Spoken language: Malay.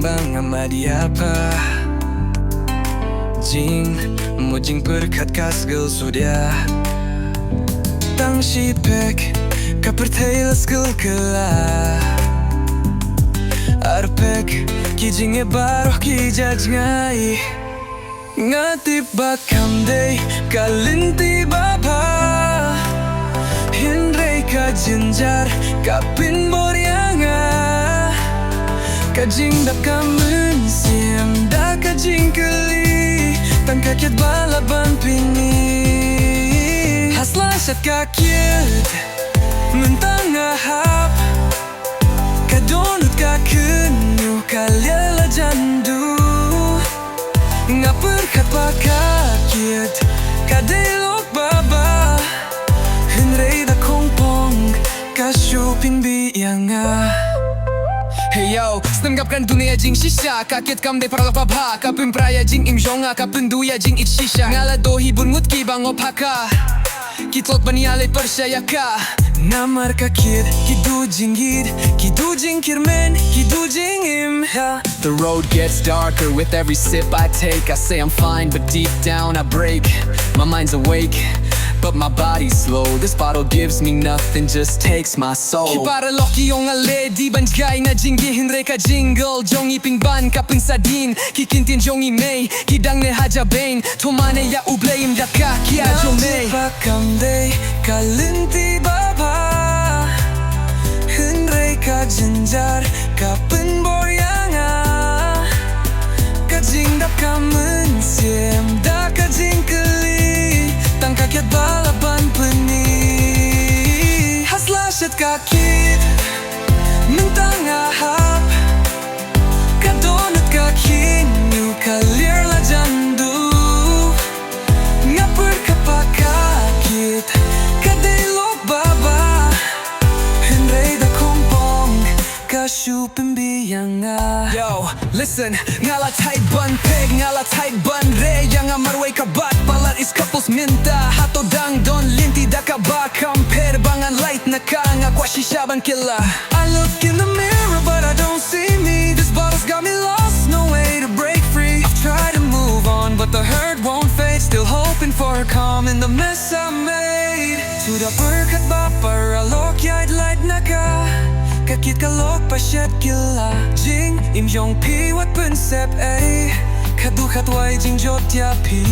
bang amadiapa jing mujing perkat kasgel sudia tang shipek kapertail skil kela arpek kijinge baroh kijajngai ngati bakam day kalinti baba hinrei ka jinjar kapin borianga kajing dap kamun siam da kajing keli tang kakiat balaban pynmih hasla sat kakiat mentang ahap kadonut kakenu kalela jandu ngaperkat pakakiat kadelok baba hinrei da kongpong kashu pynmih yanga. Hey yo, sngew dunia jing shisha kakit kam de paralok babha kapin praya jing im jonga kapin duya jing it shisha ngala do hibun ngut kiba ngopaka kitlot baniale percaya ka namar kakit kidu jingid kidu jing kirmen kidu jing im ha. The road gets darker with every sip I take. I say I'm fine but deep down I break. My mind's awake but my body's slow. This bottle gives me nothing, just takes my soul. Paralok yung ale di banjgay na jinggi hinrei ka jingle jong ipingban kapin sadin kikintin jong imei kidang ne hajabain tomane ya Khublei imdaka kia jomei pakam day kalinti baba hinrei ka jinjar kapin boryanga kajing dap kamen siem da kajing keli tang kakiat balaban pynmih hasla shat kakit mentang ahap kadonut kakinu kalir la jandu ngaper kapakakit kadelok baba hinrei da kongpong kashu pynmih yanga. Yo, listen, ngala tight bun peg, ngala tight bun re yang amarway kabat palat is couples minta hato dang don linti da kaba compare bangan light na kanga kwa shishaban killa. I look in the mirror but I don't see me. This bottle's got me lost, no way to break free. I've tried to move on but the hurt won't fade. Still hoping for a calm in the mess I made. Sudah berkat ba paralok yaid light naka kakit kalok pasyat gila jing im jong pi wat pensep ay kadukat wai jing jot ya pi